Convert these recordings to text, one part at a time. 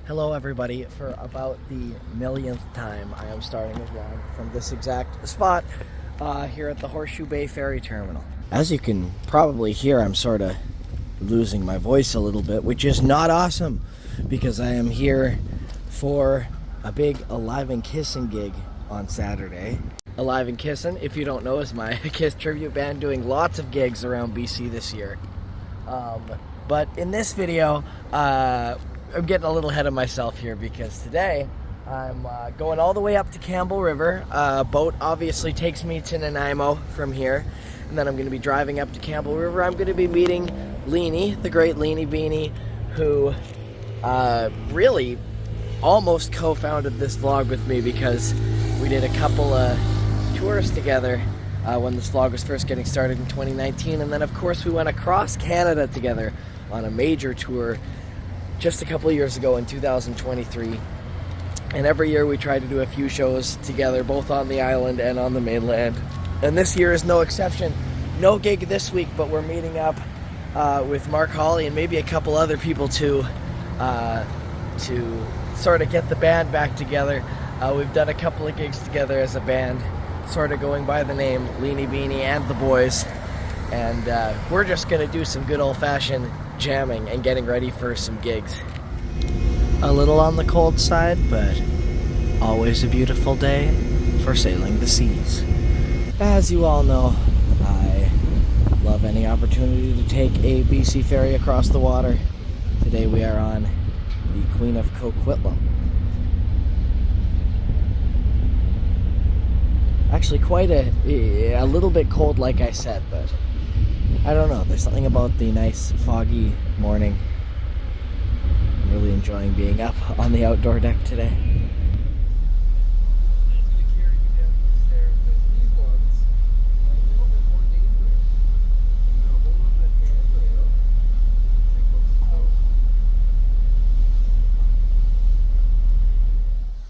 Hello everybody, for about the millionth time I am starting a vlog from this exact spot here at the Horseshoe Bay Ferry Terminal. As you can probably hear, I'm sort of losing my voice a little bit, which is not awesome because I am here for a big Alive and Kissin gig on Saturday. Alive and Kissin, if you don't know, is my Kiss tribute band doing lots of gigs around BC this year. But in this video, I'm getting a little ahead of myself here because today I'm going all the way up to Campbell River. Boat obviously takes me to Nanaimo from here, and then I'm going to be driving up to Campbell River. I'm going to be meeting Leenie, the great Leenie Beenie, who really almost co-founded this vlog with me because we did a couple of tours together when this vlog was first getting started in 2019, and then of course we went across Canada together on a major tour just a couple of years ago in 2023, and every year we try to do a few shows together, both on the island and on the mainland, and this year is no exception. No gig this week, but we're meeting up with Mark Holley and maybe a couple other people to sort of get the band back together. We've done a couple of gigs together as a band, sort of going by the name Leenie Beenie and the Boys, and we're just going to do some good old-fashioned jamming and getting ready for some gigs. A little on the cold side, but always a beautiful day for sailing the seas. As you all know, I love any opportunity to take a BC ferry across the water. Today we are on the Queen of Coquitlam. Actually quite a little bit cold, like I said, but I don't know, there's something about the nice foggy morning. I'm really enjoying being up on the outdoor deck today.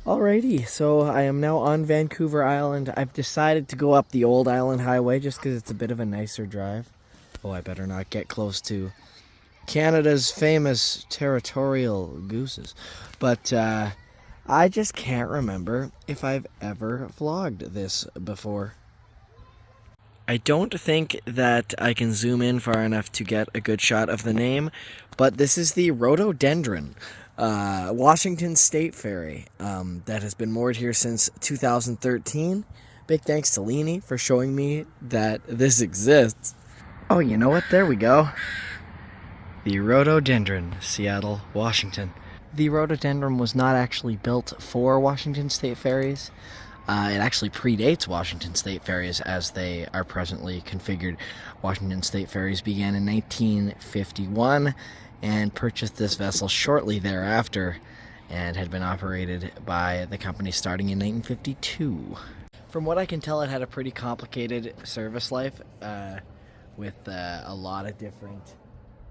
Alrighty, so I am now on Vancouver Island. I've decided to go up the old Island Highway just because it's a bit of a nicer drive. Oh, I better not get close to Canada's famous territorial gooses. But I just can't remember if I've ever vlogged this before. I don't think that I can zoom in far enough to get a good shot of the name, but this is the Rhododendron Washington State Ferry that has been moored here since 2013. Big thanks to Leenie for showing me that this exists. Oh, you know what? There we go. The Rhododendron, Seattle, Washington. The Rhododendron was not actually built for Washington State Ferries. It actually predates Washington State Ferries as they are presently configured. Washington State Ferries began in 1951 and purchased this vessel shortly thereafter and had been operated by the company starting in 1952. From what I can tell, it had a pretty complicated service life with a lot of different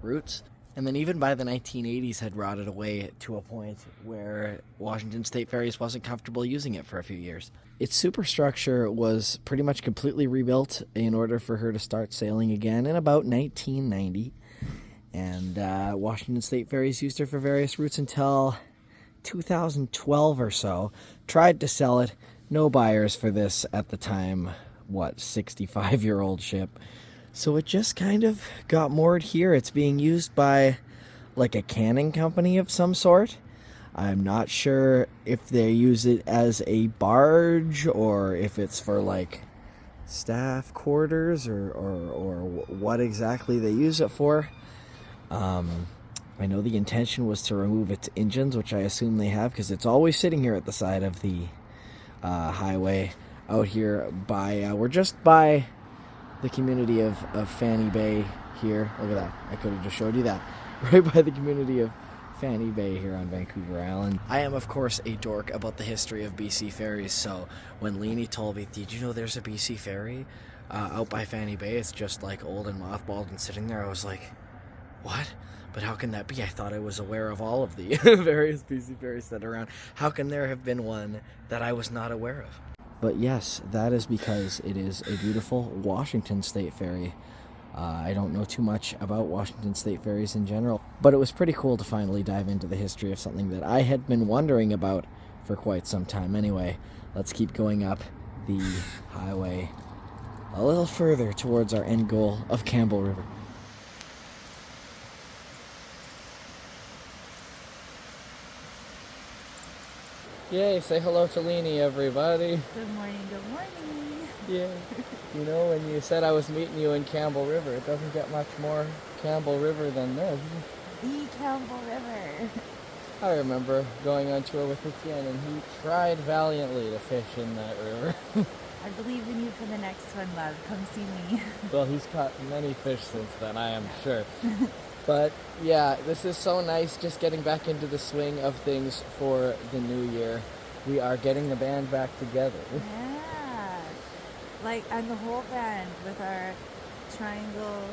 routes. And then even by the 1980s had rotted away to a point where Washington State Ferries wasn't comfortable using it for a few years. Its superstructure was pretty much completely rebuilt in order for her to start sailing again in about 1990. And Washington State Ferries used her for various routes until 2012 or so. Tried to sell it. No buyers for this at the time, 65-year-old ship. So it just kind of got moored here. It's being used by like a canning company of some sort. I'm not sure if they use it as a barge or if it's for like staff quarters or what exactly they use it for. I know the intention was to remove its engines, which I assume they have because it's always sitting here at the side of the highway out here by, we're just by the community of Fanny Bay here. Look at that. I could have just showed you that. Right by the community of Fanny Bay here on Vancouver Island. I am, of course, a dork about the history of BC ferries, so when Leenie told me, did you know there's a BC ferry out by Fanny Bay? It's just like old and mothballed and sitting there. I was like, what? But how can that be? I thought I was aware of all of the various BC ferries that are around. How can there have been one that I was not aware of? But yes, that is because it is a beautiful Washington State ferry I don't know too much about Washington State ferries in general, but it was pretty cool to finally dive into the history of something that I had been wondering about for quite some time. Anyway, let's keep going up the highway a little further towards our end goal of Campbell River. Yay, say hello to Leenie, everybody. Good morning, good morning. Yeah. You know, when you said I was meeting you in Campbell River, it doesn't get much more Campbell River than this. The Campbell River. I remember going on tour with Etienne, and he tried valiantly to fish in that river. I believe in you for the next one, love. Come see me. Well, he's caught many fish since then, I am sure. But yeah, this is so nice, just getting back into the swing of things for the new year. We are getting the band back together. Yeah. And the whole band with our triangle.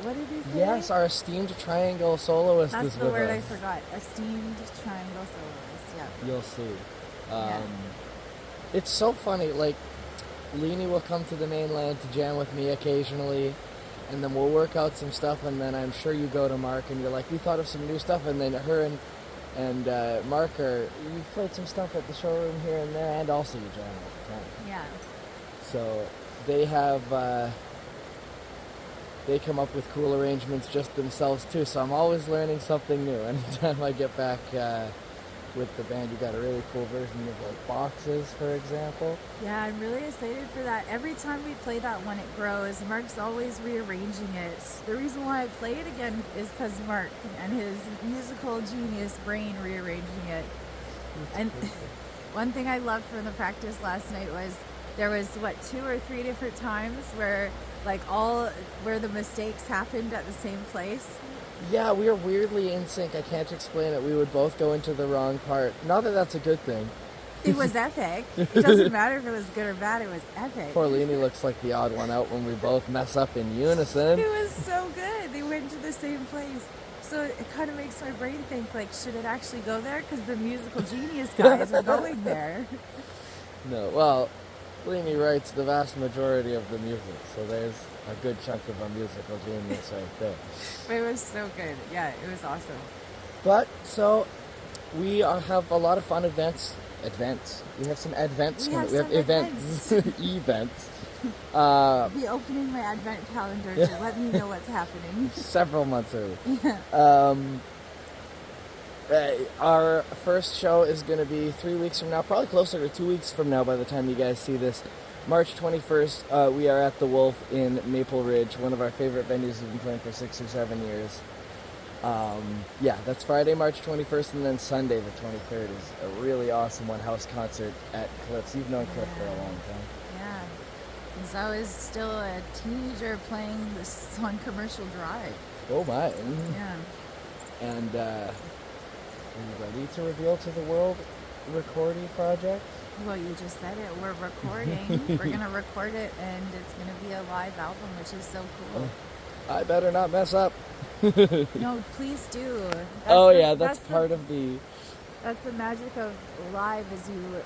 What did you say? Yes, our esteemed triangle soloist That's is the with word us. I forgot. Esteemed triangle soloist. Yeah. You'll see. Yeah. It's so funny, Leenie will come to the mainland to jam with me occasionally, and then we'll work out some stuff, and then I'm sure you go to Mark and you're like, we thought of some new stuff, and then her and Mark you played some stuff at the showroom here and there, and also you jam all the time. Yeah. So they have, they come up with cool arrangements just themselves too, so I'm always learning something new. Anytime I get back with the band, you got a really cool version of boxes, for example. Yeah, I'm really excited for that. Every time we play that one, it grows. Mark's always rearranging it. The reason why I play it again is because Mark and his musical genius brain rearranging it. And one thing I loved from the practice last night was there was 2 or 3 different times where where the mistakes happened at the same place. Yeah, we are weirdly in sync. I can't explain it. We would both go into the wrong part. Not that that's a good thing. It was epic. It doesn't matter if it was good or bad. It was epic. Poor Leenie looks like the odd one out when we both mess up in unison. It was so good. They went to the same place. So it kind of makes my brain think, should it actually go there? Because the musical genius guys are going there. No, well, Leenie writes the vast majority of the music, so there's a good chunk of our musical genius right there. It was so good. Yeah, it was awesome. But, so, we have a lot of fun events. We have some advents. We have events. Events. I'll be opening my advent calendar to let me know what's happening. Several months early. Yeah. Our first show is going to be 3 weeks from now, probably closer to 2 weeks from now by the time you guys see this. March 21st, we are at the Wolf in Maple Ridge, one of our favorite venues we've been playing for 6 or 7 years. Yeah, that's Friday, March 21st, and then Sunday, the 23rd, is a really awesome one-house concert at Cliff's. You've known Cliff for a long time. Yeah. Because I was still a teenager playing this on Commercial Drive. Oh my. Yeah. And are you ready to reveal to the world recording project? Well, you just said it. We're recording. We're going to record it, and it's going to be a live album, which is so cool. I better not mess up. No, please do. That's part of the... That's the magic of live, is you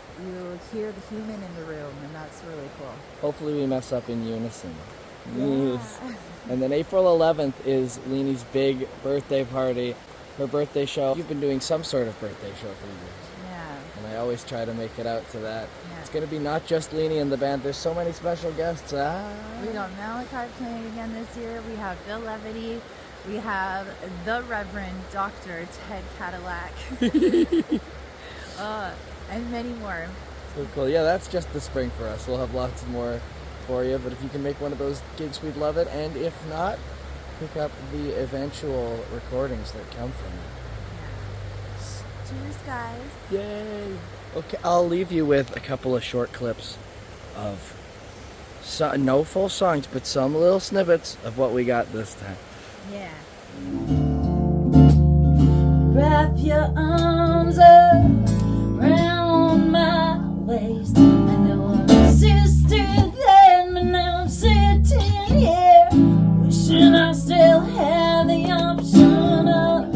hear the human in the room, and that's really cool. Hopefully we mess up in unison. Yeah. Yes. And then April 11th is Lenie's big birthday party, her birthday show. You've been doing some sort of birthday show for years. Yeah. And I always try to make it out to that. Yeah. It's going to be not just Leenie and the band. There's so many special guests. We got Malachi playing again this year. We have Bill Levity. We have the Reverend Dr. Ted Cadillac. And many more. So cool. Yeah, that's just the spring for us. We'll have lots more for you. But if you can make one of those gigs, we'd love it. And if not, pick up the eventual recordings that come from it. Yeah. Cheers, guys. Yay. Okay, I'll leave you with a couple of short clips of no full songs, but some little snippets of what we got this time. Yeah. Wrap your arms around my waist. I know I'm a sister then, but now I'm sitting here wishing I still had the option of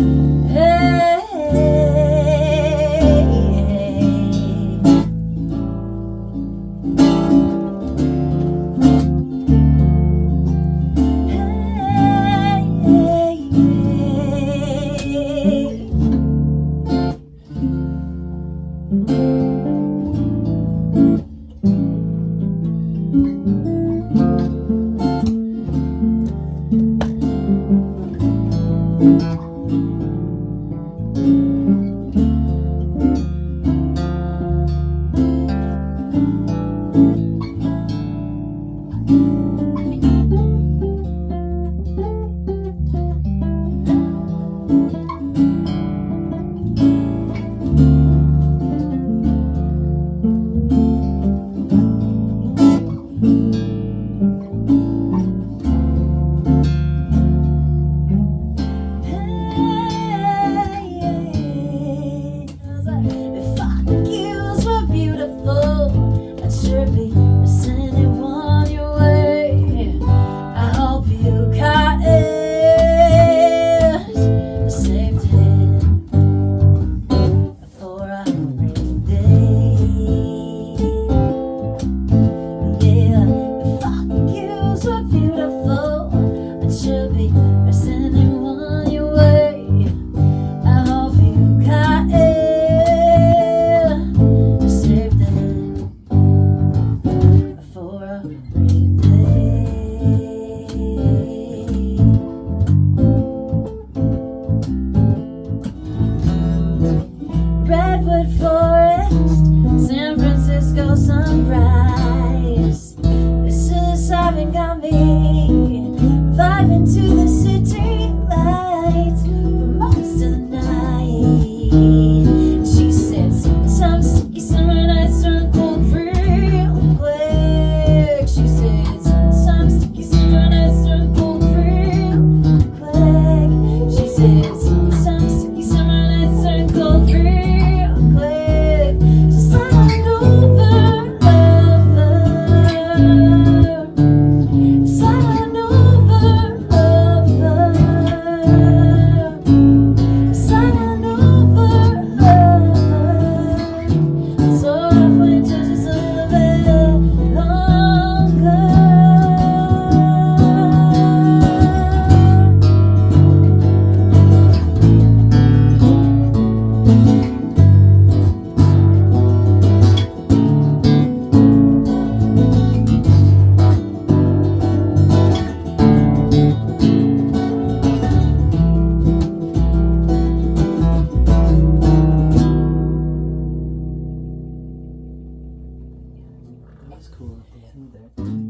That's cool. Yeah, there.